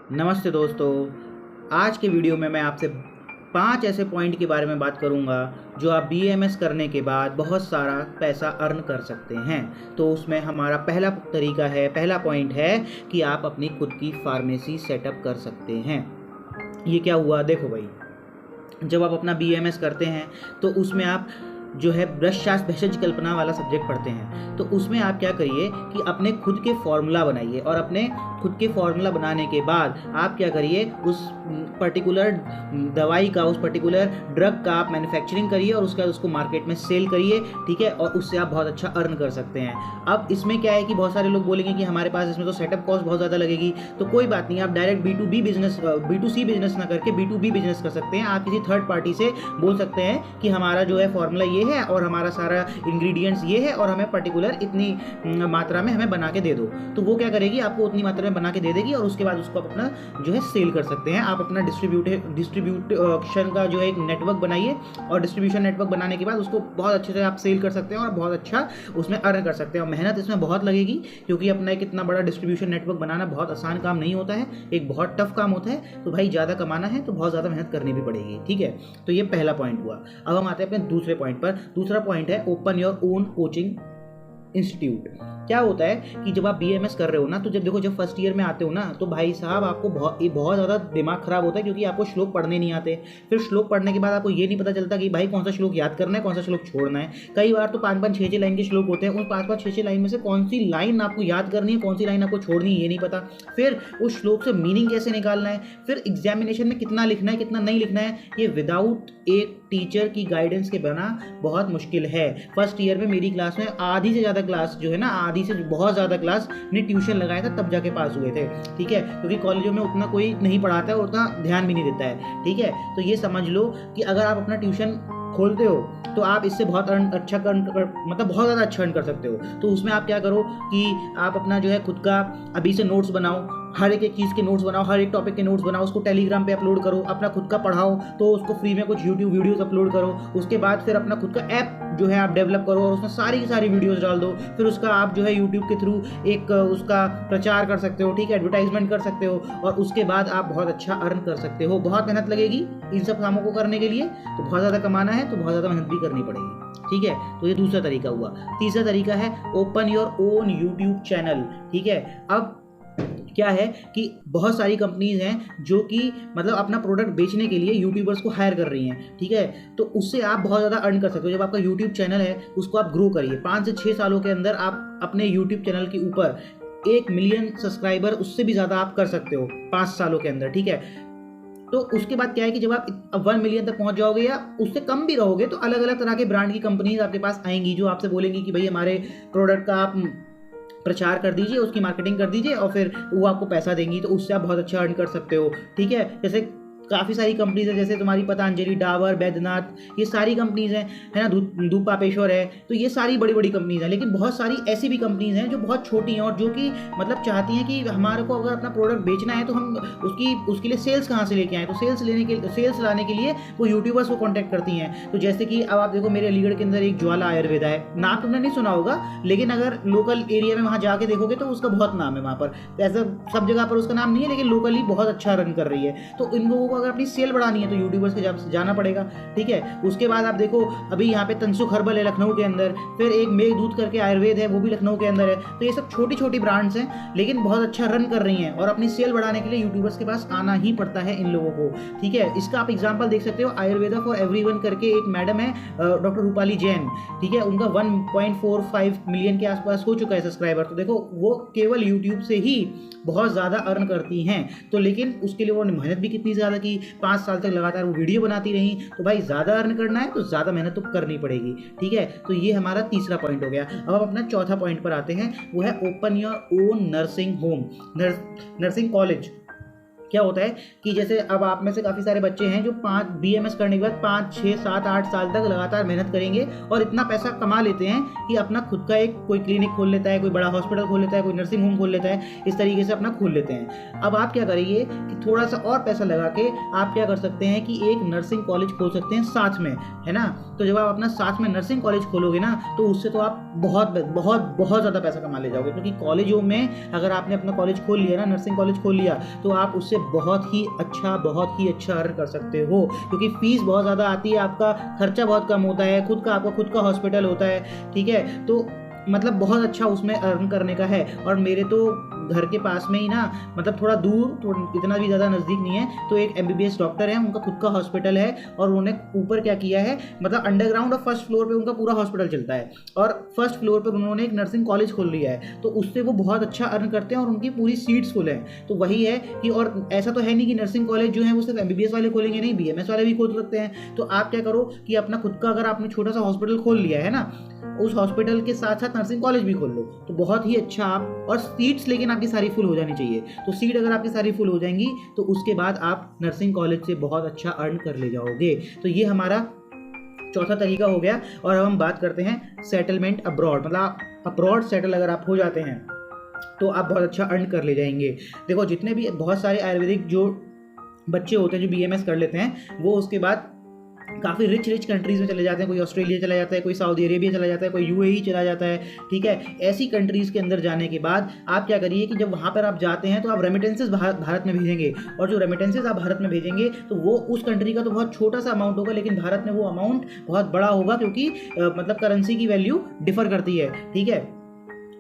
नमस्ते दोस्तों। आज के वीडियो में मैं आपसे 5 ऐसे पॉइंट के बारे में बात करूंगा जो आप बीएमएस करने के बाद बहुत सारा पैसा अर्न कर सकते हैं। तो उसमें हमारा पहला पॉइंट है कि आप अपनी खुद की फार्मेसी सेटअप कर सकते हैं। ये क्या हुआ, देखो भाई, जब आप अपना बीएमएस करते हैं तो उसमें आप जो है ब्रह्मशास्त्र भेषज कल्पना वाला सब्जेक्ट पढ़ते हैं। तो उसमें आप क्या करिए कि अपने खुद के फॉर्मूला बनाइए, और अपने खुद के फॉर्मूला बनाने के बाद आप क्या करिए, उस पर्टिकुलर दवाई का, उस पर्टिकुलर ड्रग का आप मैन्युफैक्चरिंग करिए और उसका उसको मार्केट में सेल करिए, ठीक है। और उससे आप बहुत अच्छा अर्न कर सकते हैं। अब इसमें क्या है कि बहुत सारे लोग बोलेंगे कि हमारे पास इसमें तो सेटअप कॉस्ट बहुत ज़्यादा लगेगी। तो कोई बात नहीं, आप डायरेक्ट B2C बिजनेस ना करके B2B बिजनेस कर सकते हैं। आप किसी थर्ड पार्टी से बोल सकते हैं कि हमारा जो है फॉर्मूला ये है और हमारा सारा इंग्रेडिएंट्स ये है और हमें पर्टिकुलर इतनी मात्रा में हमें बना के दे दो। तो वो क्या करेगी, आपको उतनी मात्रा में बना के दे देगी और उसके बाद उसको आप अपना जो है सेल कर सकते हैं। आप अपना डिस्ट्रीब्यूशन का जो है एक नेटवर्क बनाइए, और डिस्ट्रीब्यूशन नेटवर्क बनाने के बाद उसको बहुत अच्छे से आप सेल कर सकते हैं और बहुत अच्छा उसमें अर्न कर सकते हैं। और मेहनत इसमें बहुत लगेगी, क्योंकि अपना एक इतना बड़ा डिस्ट्रीब्यूशन नेटवर्क बनाना बहुत आसान काम नहीं होता है, एक बहुत टफ काम होता है। तो भाई ज़्यादा कमाना है तो बहुत ज़्यादा मेहनत करनी भी पड़ेगी, ठीक है। तो ये पहला पॉइंट हुआ। अब हम आते हैं अपने दूसरे पॉइंट पर। दूसरा पॉइंट है open your own coaching institute. क्या होता है कि जब आप बीएमएस कर रहे हो ना, तो जब फर्स्ट ईयर में आते हो ना, तो भाई साहब आपको बहुत ज़्यादा दिमाग खराब होता है, क्योंकि आपको श्लोक पढ़ने नहीं आते। फिर श्लोक पढ़ने के बाद आपको ये नहीं पता चलता कि भाई कौन सा श्लोक याद करना है, कौन सा श्लोक छोड़ना है। कई बार तो 5-5, 6-6 लाइन के श्लोक होते हैं। उन 5-5, 6-6 लाइन में से कौन सी लाइन आपको याद करनी है, कौन सी लाइन आपको छोड़नी है, ये नहीं पता। फिर उस श्लोक से मीनिंग कैसे निकालना है, फिर एग्जामिनेशन में कितना लिखना है, कितना नहीं लिखना है, ये विदाउट एक टीचर की गाइडेंस के बिना बहुत मुश्किल है। फर्स्ट ईयर में मेरी क्लास में आधी से ज़्यादा क्लास जो है ना, आधी से बहुत ज़्यादा क्लास ने ट्यूशन लगाया था, तब जाके पास हुए थे, ठीक है। क्योंकि कॉलेजों में उतना कोई नहीं पढ़ाता है, उतना ध्यान भी नहीं देता है, ठीक है। तो ये समझ लो कि अगर आप अपना ट्यूशन खोलते हो तो आप इससे बहुत बहुत ज़्यादा अच्छा अर्न कर सकते हो। तो उसमें आप क्या करो कि आप अपना जो है खुद का अभी से नोट्स बनाओ, हर एक चीज़ के नोट्स बनाओ, हर एक टॉपिक के नोट्स बनाओ, उसको टेलीग्राम पे अपलोड करो। अपना खुद का पढ़ाओ तो उसको फ्री में कुछ यूट्यूब वीडियोस अपलोड करो। उसके बाद फिर अपना खुद का ऐप जो है आप डेवलप करो और उसमें सारी की सारी वीडियोस डाल दो। फिर उसका आप जो है यूट्यूब के थ्रू एक उसका प्रचार कर सकते हो, ठीक है, एडवर्टाइजमेंट कर सकते हो, और उसके बाद आप बहुत अच्छा अर्न कर सकते हो। बहुत मेहनत लगेगी इन सब कामों को करने के लिए, तो बहुत ज़्यादा कमाना है तो बहुत ज़्यादा मेहनत भी करनी पड़ेगी, ठीक है। तो ये दूसरा तरीका हुआ। तीसरा तरीका है open your own YouTube channel, ठीक है। अब क्या है कि बहुत सारी कंपनीज हैं जो कि मतलब अपना प्रोडक्ट बेचने के लिए यूट्यूबर्स को हायर कर रही हैं, ठीक है। तो उससे आप बहुत ज़्यादा अर्न कर सकते हो। जब आपका यूट्यूब चैनल है उसको आप ग्रो करिए। 5 से 6 सालों के अंदर आप अपने यूट्यूब चैनल के ऊपर 1 मिलियन सब्सक्राइबर, उससे भी ज़्यादा आप कर सकते हो 5 सालों के अंदर, ठीक है। तो उसके बाद क्या है कि जब आप 1 मिलियन तक पहुंच जाओगे या उससे कम भी रहोगे, तो अलग अलग तरह के ब्रांड की कंपनीज आपके पास आएंगी जो आपसे बोलेंगी कि भाई हमारे प्रोडक्ट का आप प्रचार कर दीजिए, उसकी मार्केटिंग कर दीजिए, और फिर वो आपको पैसा देंगी। तो उससे आप बहुत अच्छा अर्न कर सकते हो, ठीक है। जैसे काफ़ी सारी कंपनीज है, जैसे तुम्हारी पतंजलि, डाबर, बैद्यनाथ, ये सारी कंपनीज हैं, है ना, धूप पापेश्वर है। तो ये सारी बड़ी बड़ी कंपनीज हैं। लेकिन बहुत सारी ऐसी भी कंपनीज हैं जो बहुत छोटी हैं और जो कि मतलब चाहती हैं कि हमारे को अगर अपना प्रोडक्ट बेचना है तो हम उसके लिए सेल्स कहाँ से लेके आएँ। तो सेल्स लाने के लिए वो यूट्यूबर्स को कॉन्टैक्ट करती हैं। तो जैसे कि अब आप देखो, मेरे अलीगढ़ के अंदर एक ज्वाला आयुर्वेदा है, नाम तुमने नहीं सुना होगा, लेकिन अगर लोकल एरिया में वहाँ जाके देखोगे तो उसका बहुत नाम है वहाँ पर। ऐसा सब जगह पर उसका नाम नहीं है, लेकिन लोकली बहुत अच्छा रन कर रही है। तो इन लोगों को अगर अपनी सेल बढ़ानी है तो यूट्यूबर्स के जाना पड़ेगा, ठीक है। उसके बाद आप देखो, अभी यहाँ पे तनसुख हर्बल है लखनऊ के अंदर, फिर एक मेघदूत करके आयुर्वेद है, वो भी लखनऊ के अंदर है। तो ये सब छोटी छोटी ब्रांड्स हैं, लेकिन बहुत अच्छा रन कर रही हैं, और अपनी सेल बढ़ाने के लिए यूट्यूबर्स के पास आना ही पड़ता है इन लोगों को, ठीक है। इसका आप एग्जाम्पल देख सकते हो, आयुर्वेदा फॉर एवरीवन करके एक मैडम है, डॉक्टर रूपाली जैन, ठीक है। उनका 1.45 मिलियन के आसपास हो चुका है सब्सक्राइबर। तो देखो, वो केवल यूट्यूब से ही बहुत ज़्यादा अर्न करती हैं। तो लेकिन उसके लिए वो मेहनत भी कितनी ज़्यादा की, 5 साल तक लगातार वो वीडियो बनाती रही। तो भाई ज़्यादा अर्न करना है तो ज़्यादा मेहनत तो करनी पड़ेगी, ठीक है। तो ये हमारा तीसरा पॉइंट हो गया। अब हम अपना चौथा पॉइंट पर आते हैं, वो है open your own nursing home, nursing college. क्या होता है कि जैसे अब आप में से काफ़ी सारे बच्चे हैं जो बीएमएस करने के बाद 5, 6, 7, 8 साल तक लगातार मेहनत करेंगे और इतना पैसा कमा लेते हैं कि अपना खुद का एक कोई क्लिनिक खोल लेता है, कोई बड़ा हॉस्पिटल खोल लेता है, कोई नर्सिंग होम खोल लेता है, इस तरीके से अपना खोल लेते हैं। अब आप क्या करिए कि थोड़ा सा और पैसा लगा के आप क्या कर सकते हैं कि एक नर्सिंग कॉलेज खोल सकते हैं साथ में, है ना। तो जब आप अपना साथ में नर्सिंग कॉलेज खोलोगे ना, तो उससे तो आप बहुत बहुत बहुत ज़्यादा पैसा कमा ले जाओगे। क्योंकि कॉलेजों में अगर आपने अपना कॉलेज खोल लिया ना, नर्सिंग कॉलेज खोल लिया, तो आप उससे उससे बहुत ही अच्छा अर्न कर सकते हो, क्योंकि फीस बहुत ज़्यादा आती है, आपका खर्चा बहुत कम होता है, आपका खुद का हॉस्पिटल होता है, ठीक है। तो मतलब बहुत अच्छा उसमें अर्न करने का है। और मेरे तो घर के पास में ही ना, मतलब थोड़ा दूर, इतना भी ज़्यादा नज़दीक नहीं है, तो एक MBBS डॉक्टर है, उनका खुद का हॉस्पिटल है, और उन्होंने ऊपर क्या किया है, मतलब अंडरग्राउंड और फर्स्ट फ्लोर पे उनका पूरा हॉस्पिटल चलता है, और फर्स्ट फ्लोर पर उन्होंने एक नर्सिंग कॉलेज खोल लिया है, तो उससे वो बहुत अच्छा अर्न करते हैं और उनकी पूरी सीट्स फुल हैं। तो वही है कि, और ऐसा तो है नहीं कि नर्सिंग कॉलेज जो है वो सिर्फ MBBS वाले खोलेंगे, नहीं, BMS वाले भी खोल सकते हैं। तो आप क्या करो कि अपना खुद का, अगर आपने छोटा सा हॉस्पिटल खोल लिया है ना, उस हॉस्पिटल के साथ साथ नर्सिंग कॉलेज भी खोल लो, तो बहुत ही अच्छा आप, और सीट्स लेकिन आपकी सारी फुल हो जानी चाहिए। तो सीट अगर आपकी सारी फुल हो जाएंगी तो उसके बाद आप नर्सिंग कॉलेज से बहुत अच्छा अर्न कर ले जाओगे। तो ये हमारा चौथा तरीका हो गया। और अब हम बात करते हैं सेटलमेंट अब्रॉड, मतलब अब्रॉड सेटल अगर आप हो जाते हैं तो आप बहुत अच्छा अर्न कर ले जाएंगे। देखो, जितने भी बहुत सारे आयुर्वेदिक जो बच्चे होते हैं जो BMS कर लेते हैं, वो उसके बाद काफ़ी रिच कंट्रीज़ में चले जाते हैं। कोई ऑस्ट्रेलिया चला जाता है, कोई सऊदी अरेबिया चला जाता है, कोई UAE चला जाता है, ठीक है। ऐसी कंट्रीज़ के अंदर जाने के बाद आप क्या करिए कि जब वहाँ पर आप जाते हैं तो आप रेमिटेंसेस भारत में भेजेंगे, और जो रेमिटेंसेस आप भारत में भेजेंगे तो वो उस कंट्री का तो बहुत छोटा सा अमाउंट होगा, लेकिन भारत में वो अमाउंट बहुत बड़ा होगा, क्योंकि मतलब करेंसी की वैल्यू डिफर करती है, ठीक है।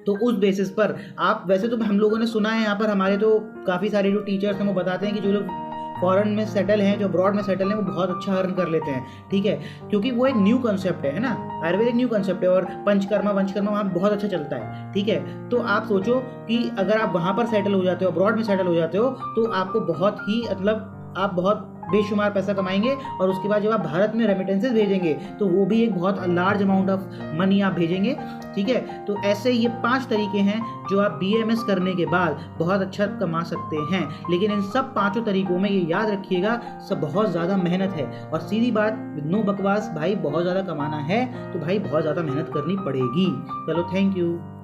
तो उस बेसिस पर आप, वैसे तो हम लोगों ने सुना है, यहाँ पर हमारे तो काफ़ी सारे जो टीचर्स हैं वो बताते हैं कि जो लोग फॉरेन में सेटल हैं, जो अब्रॉड में सेटल हैं, वो बहुत अच्छा अर्न कर लेते हैं, ठीक है, क्योंकि वो एक न्यू कंसेप्ट है ना, आयुर्वेदिक न्यू कंसेप्ट है, और पंचकर्मा वहाँ बहुत अच्छा चलता है, ठीक है। तो आप सोचो कि अगर आप वहाँ पर सेटल हो जाते हो, अब्रॉड में सेटल हो जाते हो, तो आपको बहुत ही, मतलब आप बहुत बेशुमार पैसा कमाएंगे, और उसके बाद जब आप भारत में रेमिटेंसेस भेजेंगे तो वो भी एक बहुत लार्ज अमाउंट ऑफ मनी आप भेजेंगे, ठीक है। तो ऐसे ये 5 तरीके हैं जो आप BMS करने के बाद बहुत अच्छा कमा सकते हैं। लेकिन इन सब 5 तरीकों में ये याद रखिएगा, सब बहुत ज़्यादा मेहनत है, और सीधी बात, नो बकवास भाई, बहुत ज़्यादा कमाना है तो भाई बहुत ज़्यादा मेहनत करनी पड़ेगी। चलो, थैंक यू।